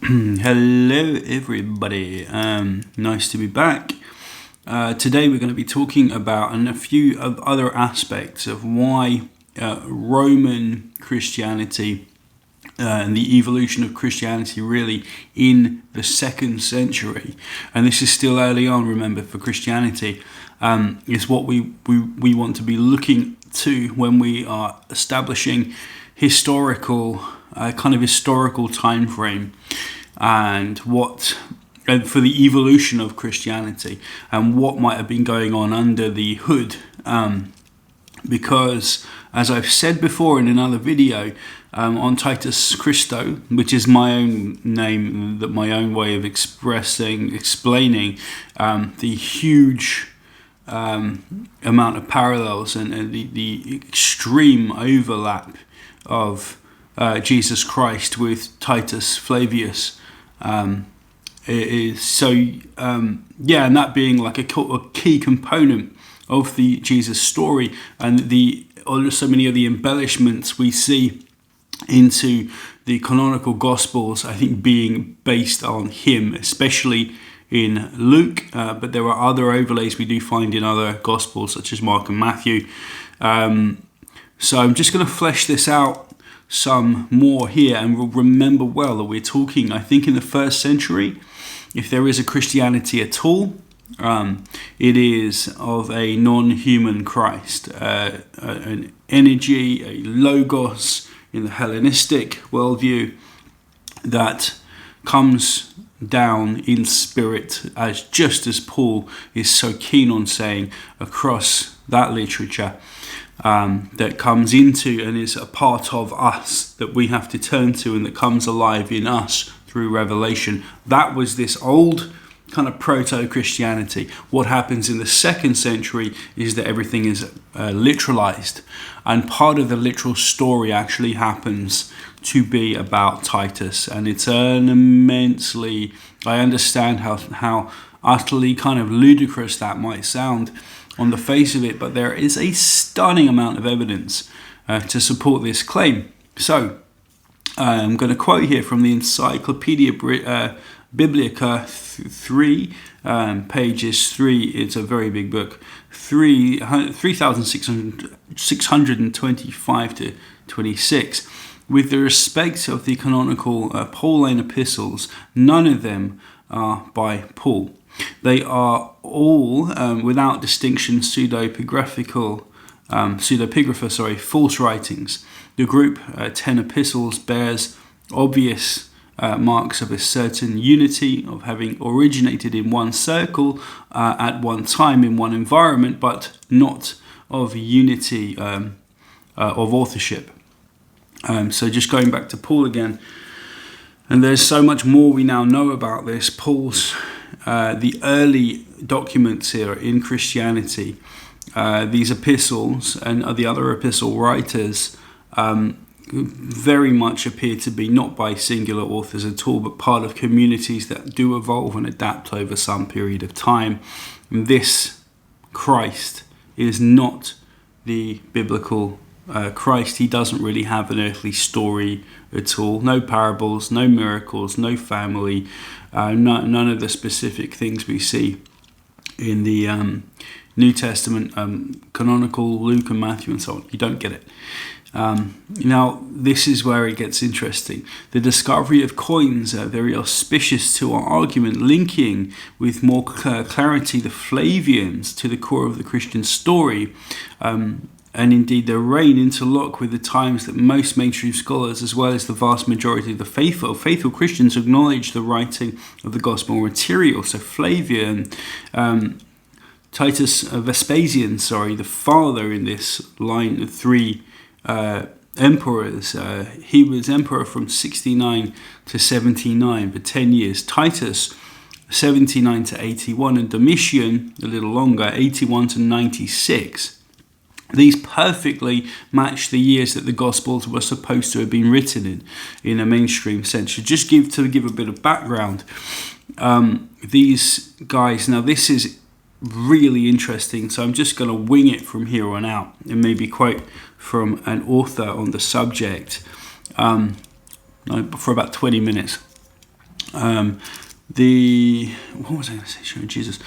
Hello everybody, nice to be back. Today we're going to be talking about a few of other aspects of why Roman Christianity and the evolution of Christianity really in the 2nd century, and this is still early on, remember, for Christianity, is what we want to be looking to when we are establishing historical time frame and for the evolution of Christianity and what might have been going on under the hood, because as I've said before in another video on Titus Christo, which is my own name, my own way of explaining the huge amount of parallels and the extreme overlap of Jesus Christ with Titus Flavius, and that being like a key component of the Jesus story, and so many of the embellishments we see into the canonical Gospels, I think, being based on him, especially in Luke, but there are other overlays we do find in other Gospels such as Mark and Matthew. So I'm just going to flesh this out some more here, and we'll remember well that we're talking, I think, in the 1st century. If there is a Christianity at all, it is of a non-human Christ, an energy, a logos in the Hellenistic worldview that comes down in spirit, just as Paul is so keen on saying across that literature, that comes into and is a part of us that we have to turn to and that comes alive in us through revelation. That was this old kind of proto-Christianity. What happens in the 2nd century is that everything is literalized, and part of the literal story actually happens to be about Titus, and it's an immensely, I understand how utterly kind of ludicrous that might sound on the face of it, but there is a stunning amount of evidence to support this claim. So I'm going to quote here from the Encyclopedia Biblica 3, pages 3. It's a very big book, 3,625 to 26. With the respect of the canonical Pauline epistles, none of them are by Paul. They are all, without distinction, pseudepigrapha, false writings. The group 10 epistles bears obvious marks of a certain unity, of having originated in one circle at one time in one environment, but not of unity of authorship. So just going back to Paul again, and there's so much more we now know about this. Paul's the early documents here in Christianity, these epistles and the other epistle writers, very much appear to be not by singular authors at all, but part of communities that do evolve and adapt over some period of time. And this Christ is not the biblical Christ. He doesn't really have an earthly story at all. No parables, no miracles, no family, none of the specific things we see in the New Testament, canonical Luke and Matthew and so on. You don't get it. Now, this is where it gets interesting. The discovery of coins are very auspicious to our argument, linking with more clarity the Flavians to the core of the Christian story, and indeed their reign interlock with the times that most mainstream scholars, as well as the vast majority of the faithful Christians, acknowledge the writing of the gospel material. So Flavian, Titus Vespasian, the father in this line of 3 emperors. He was emperor from 69 to 79 for 10 years. Titus, 79 to 81, and Domitian, a little longer, 81 to 96. These perfectly match the years that the Gospels were supposed to have been written in a mainstream sense. So just to give a bit of background, these guys, now this is really interesting, so I'm just going to wing it from here on out and maybe quote from an author on the subject for about 20 minutes. What was I going to say? Showing Jesus.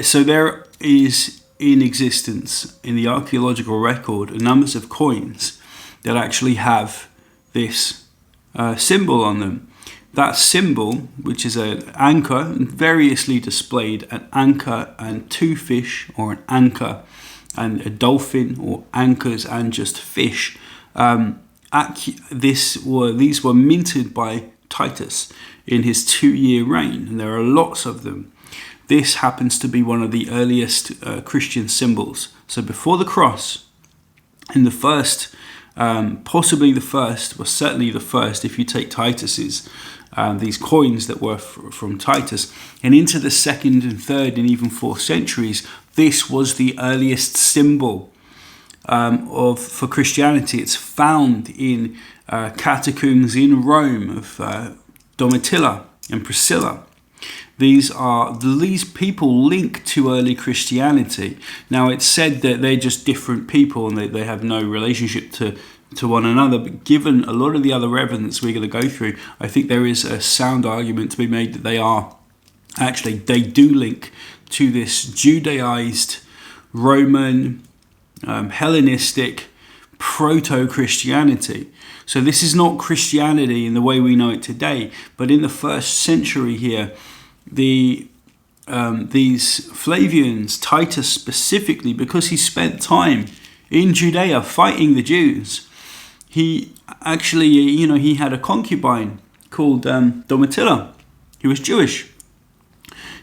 So there is in existence in the archaeological record numbers of coins that actually have this symbol on them. That symbol, which is an anchor, variously displayed, an anchor and two fish, or an anchor and a dolphin, or anchors and just fish. These were minted by Titus in his 2-year reign, and there are lots of them. This happens to be one of the earliest Christian symbols. So before the cross, in the first, possibly the first, well certainly the first, if you take Titus's, these coins that were from Titus, and into the 2nd and 3rd and even 4th centuries, this was the earliest symbol for Christianity. It's found in catacombs in Rome of Domitilla and Priscilla. These people link to early Christianity. Now it's said that they're just different people and they have no relationship to one another, but given a lot of the other evidence we're going to go through, I think there is a sound argument to be made that they do link to this Judaized, Roman, Hellenistic, proto-Christianity. So this is not Christianity in the way we know it today, but in the 1st century here, these Flavians, Titus specifically, because he spent time in Judea fighting the Jews, he actually, he had a concubine called Domitilla, who was Jewish.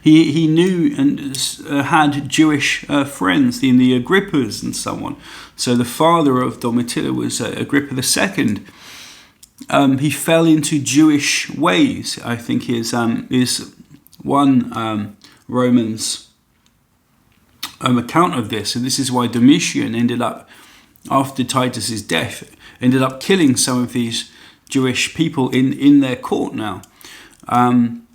He knew and had Jewish friends in the Agrippas and so on. So the father of Domitilla was Agrippa II. He fell into Jewish ways, I think is one Roman's account of this. And this is why Domitian ended up, after Titus's death, ended up killing some of these Jewish people in their court now.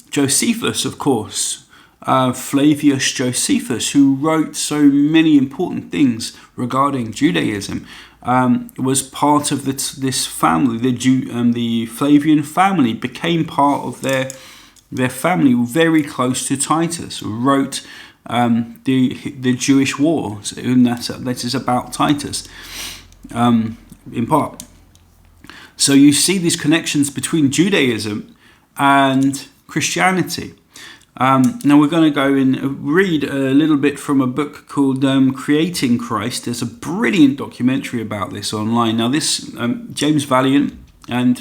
Josephus, of course, Flavius Josephus, who wrote so many important things regarding Judaism, was part of this family. The Flavian family became part of their family, very close to Titus. Wrote the Jewish wars, and that is about Titus, in part. So you see these connections between Judaism and Christianity. Now we're going to go and read a little bit from a book called Creating Christ. There's a brilliant documentary about this online. Now this, James Valiant and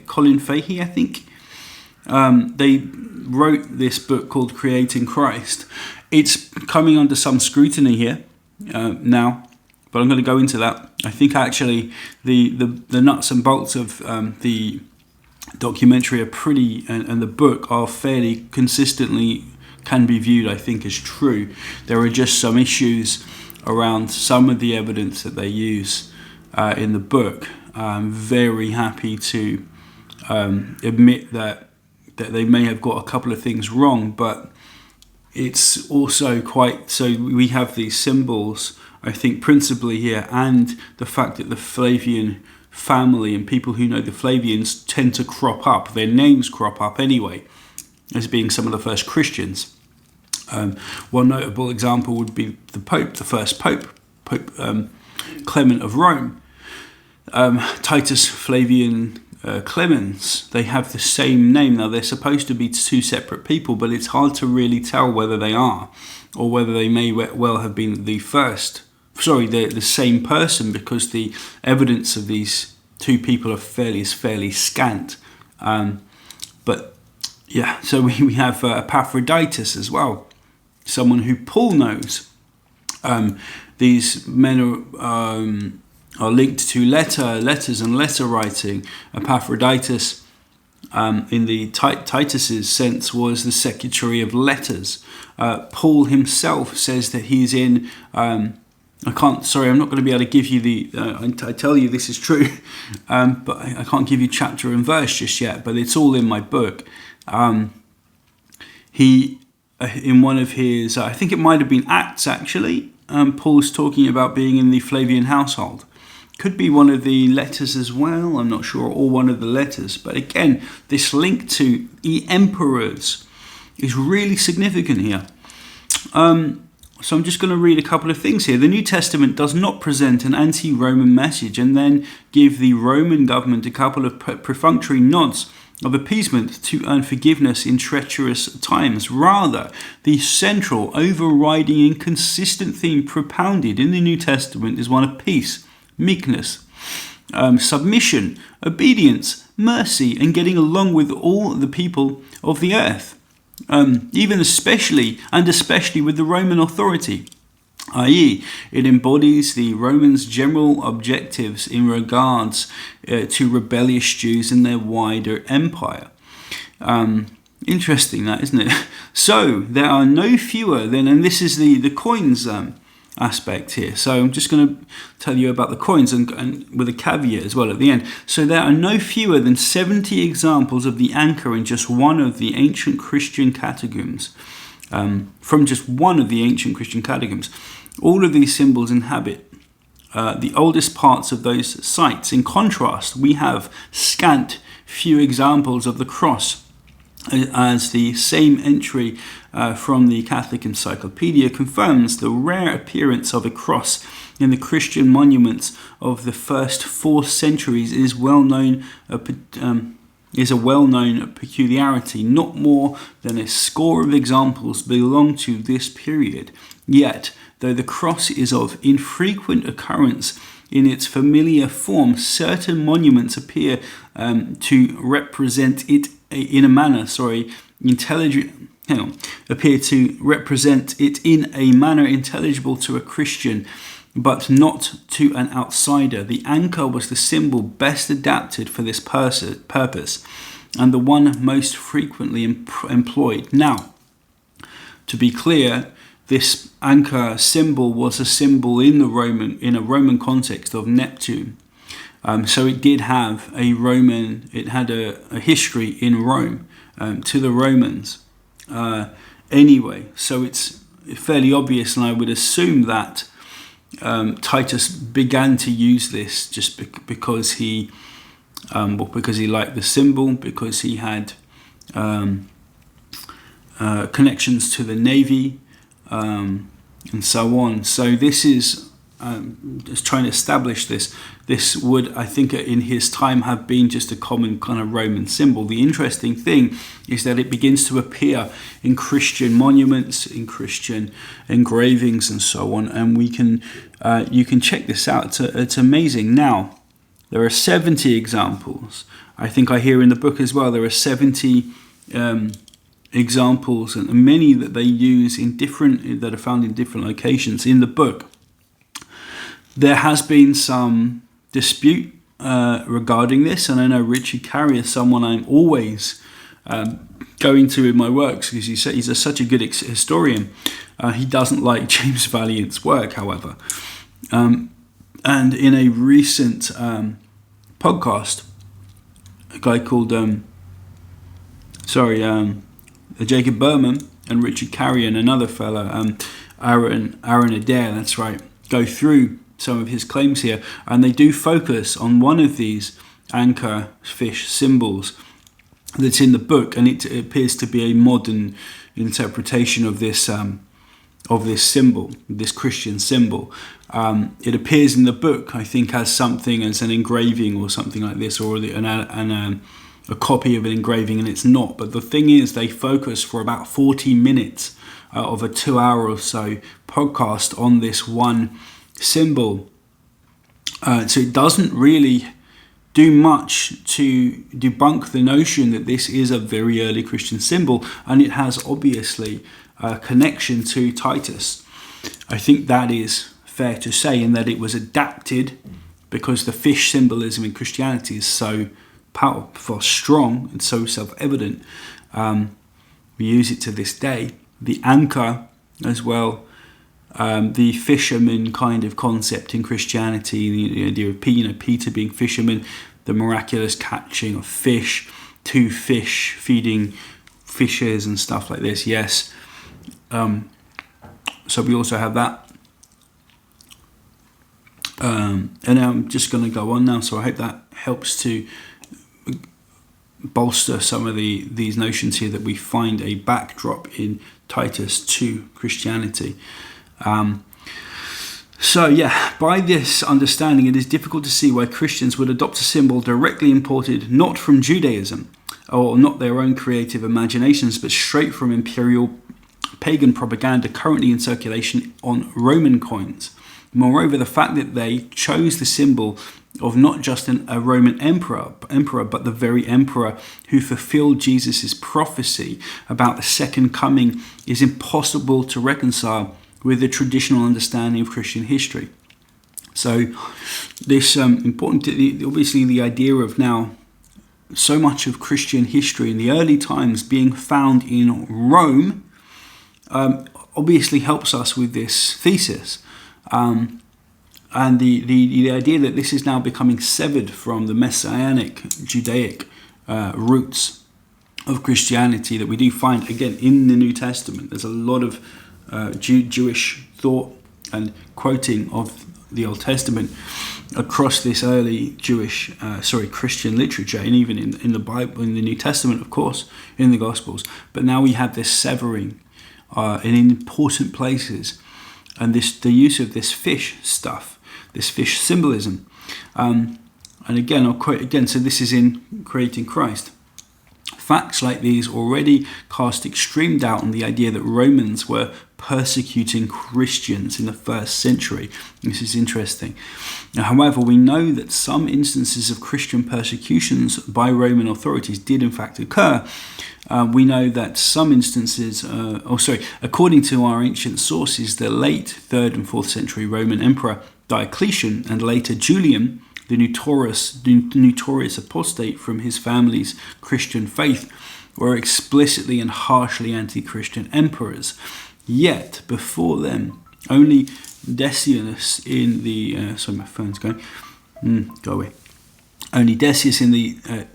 Colin Fahey, I think, they wrote this book called Creating Christ. It's coming under some scrutiny here now, but I'm going to go into that. I think actually the nuts and bolts of the documentary are pretty, and the book are fairly consistently can be viewed, I think, as true. There are just some issues around some of the evidence that they use in the book. I'm very happy to admit that they may have got a couple of things wrong, but it's also quite, so we have these symbols, I think, principally here, and the fact that the Flavian family and people who know the Flavians tend to crop up. Their names crop up anyway, as being some of the first Christians. One notable example would be the Pope, the first Pope Clement of Rome. Titus Flavian Clemens, they have the same name. Now they're supposed to be two separate people, but it's hard to really tell whether they are, or whether they may well have been the same person, because the evidence of these two people are fairly scant. But yeah, so we have Epaphroditus as well, someone who Paul knows. These men are linked to letters and letter writing. Epaphroditus, in the Titus's sense, was the secretary of letters. Paul himself says that he's in. I'm not going to be able to give you I tell you this is true, but I can't give you chapter and verse just yet, but it's all in my book. He, in one of his, I think it might have been Acts actually, Paul's talking about being in the Flavian household. Could be one of the letters as well, I'm not sure, or one of the letters. But again, this link to the emperors is really significant here. So I'm just going to read a couple of things here. The New Testament does not present an anti-Roman message and then give the Roman government a couple of perfunctory nods of appeasement to earn forgiveness in treacherous times. Rather, the central, overriding and consistent theme propounded in the New Testament is one of peace, meekness, submission, obedience, mercy, and getting along with all the people of the earth. Even especially with the Roman authority, i.e. it embodies the Romans' general objectives in regards to rebellious Jews and their wider empire. Interesting that, isn't it? So there are no fewer than, and this is the coins aspect here. So I'm just going to tell you about the coins and with a caveat as well at the end. So there are no fewer than 70 examples of the anchor in just one of the ancient Christian catacombs. From just one of the ancient Christian catacombs. All of these symbols inhabit the oldest parts of those sites. In contrast, we have scant few examples of the cross, as the same entry from the Catholic Encyclopedia confirms. The rare appearance of a cross in the Christian monuments of the first 4 centuries is a well-known peculiarity. Not more than a score of examples belong to this period. Yet, though the cross is of infrequent occurrence in its familiar form, certain monuments appear to represent it in a manner, intelligible to a Christian, but not to an outsider. The anchor was the symbol best adapted for this purpose, and the one most frequently employed. Now, to be clear, this anchor symbol was a symbol in a Roman context of Neptune. So it did have a history in Rome to the Romans. Anyway, so it's fairly obvious, and I would assume that Titus began to use this just because he liked the symbol, because he had connections to the navy, and so on. So this is just trying to establish this. This would, I think, in his time have been just a common kind of Roman symbol. The interesting thing is that it begins to appear in Christian monuments, in Christian engravings, and so on. And you can check this out. It's amazing. Now, there are 70 examples. I think I hear in the book as well, there are 70 examples, and many that they use that are found in different locations in the book. There has been some dispute regarding this, and I know Richard Carrier is someone I'm always going to in my works, because he's such a good historian. He doesn't like James Valiant's work, however. And in a recent podcast, a guy called Jacob Berman and Richard Carrier and another fellow, Aaron Adair, that's right, go through some of his claims here, and they do focus on one of these anchor fish symbols that's in the book, and it appears to be a modern interpretation of this symbol, this Christian symbol. It appears in the book, I think, as an engraving or something like this, or a copy of an engraving, and it's not. But the thing is, they focus for about 40 minutes of a 2-hour or so podcast on this one symbol. So it doesn't really do much to debunk the notion that this is a very early Christian symbol, and it has obviously a connection to Titus. I think that is fair to say, in that it was adapted because the fish symbolism in Christianity is so powerful, strong, and so self-evident. We use it to this day. The anchor as well, the fisherman kind of concept in Christianity, the idea of Peter being fisherman, the miraculous catching of fish, 2 fish feeding fishes and stuff like this. Yes. So we also have that. And I'm just going to go on now, so I hope that helps to bolster some of these notions here, that we find a backdrop in Titus to Christianity. By this understanding, it is difficult to see why Christians would adopt a symbol directly imported not from Judaism, or not their own creative imaginations, but straight from imperial pagan propaganda currently in circulation on Roman coins. Moreover, the fact that they chose the symbol of not just a Roman emperor, but the very emperor who fulfilled Jesus' prophecy about the second coming is impossible to reconcile with the traditional understanding of Christian history. So this obviously the idea of now so much of Christian history in the early times being found in Rome obviously helps us with this thesis. And the idea that this is now becoming severed from the Messianic Judaic roots of Christianity that we do find, again, in the New Testament. There's a lot of Jewish thought and quoting of the Old Testament across this early Christian literature, and even in the Bible, in the New Testament, of course, in the Gospels. But now we have this severing in important places, and the use of this fish stuff, this fish symbolism. And again, I'll quote again, so this is in Creating Christ. Facts like these already cast extreme doubt on the idea that Romans were persecuting Christians in the first century. This is interesting. Now, however, we know that some instances of Christian persecutions by Roman authorities did in fact occur. We know that some instances, according to our ancient sources, the late 3rd and 4th century Roman Emperor Diocletian and later Julian, the notorious apostate from his family's Christian faith, were explicitly and harshly anti-Christian emperors. Yet, before them, only Decius in the... my phone's going. Go away. Only Decius in the... in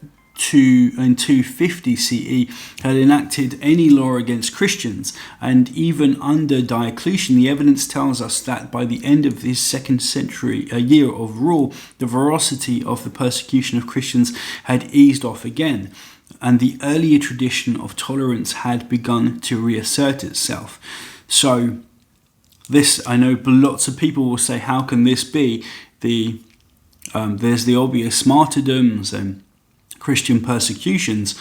250 CE had enacted any law against Christians, and even under Diocletian the evidence tells us that by the end of his 2nd century year of rule, the ferocity of the persecution of Christians had eased off again, and the earlier tradition of tolerance had begun to reassert itself. So this, I know lots of people will say, how can this be? There's the obvious martyrdoms and Christian persecutions.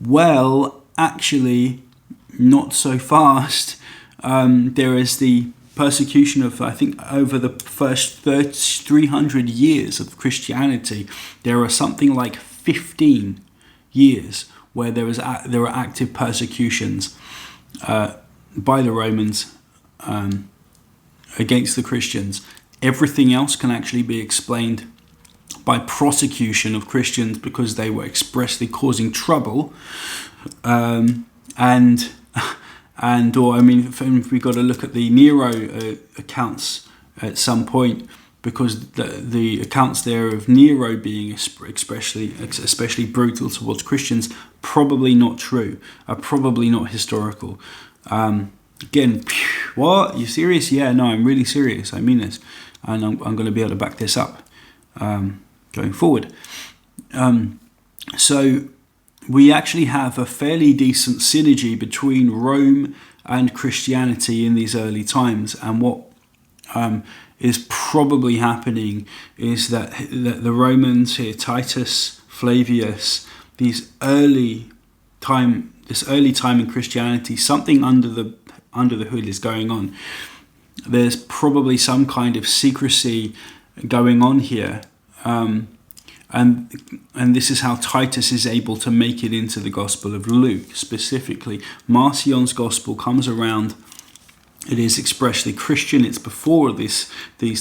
Well, actually, not so fast. There is the persecution of, I think, over the first 300 years of Christianity, there are something like 15 years where there were active persecutions by the Romans against the Christians. Everything else can actually be explained by prosecution of Christians because they were expressly causing trouble, we've got to look at the Nero accounts at some point, because the accounts there of Nero being especially brutal towards Christians, probably not true, are probably not historical. Again, what? You serious? Yeah, no, I'm really serious. I mean this, and I'm going to be able to back this up going forward. So we actually have a fairly decent synergy between Rome and Christianity in these early times, and what is probably happening is that the Romans here, Titus, Flavius, this early time in Christianity, something under the hood is going on. There's probably some kind of secrecy going on here. And this is how Titus is able to make it into the Gospel of Luke. Specifically, Marcion's Gospel comes around. It is expressly Christian. It's before these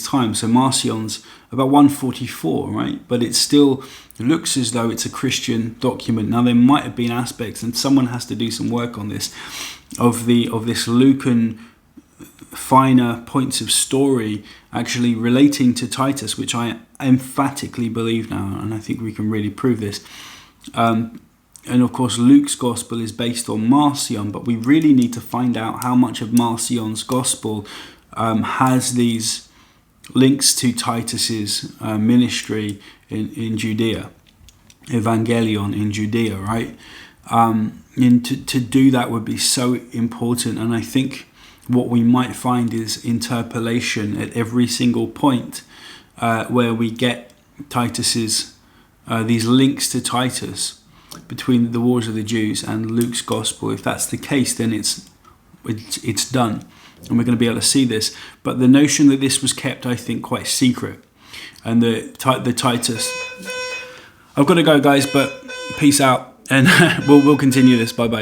times. So Marcion's about 144, right? But it still looks as though it's a Christian document. Now, there might have been aspects, and someone has to do some work on this, of this Lucan finer points of story actually relating to Titus, which I emphatically believe now, and I think we can really prove this. And of course, Luke's gospel is based on Marcion, but we really need to find out how much of Marcion's gospel has these links to Titus's ministry in Judea, Evangelion in Judea, right? And to do that would be so important. And I think what we might find is interpolation at every single point where we get Titus's these links to Titus between the Wars of the Jews and Luke's Gospel. If that's the case, then it's done, and we're going to be able to see this. But the notion that this was kept, I think, quite secret, and the Titus. I've got to go, guys, but peace out, and we'll continue this. Bye bye.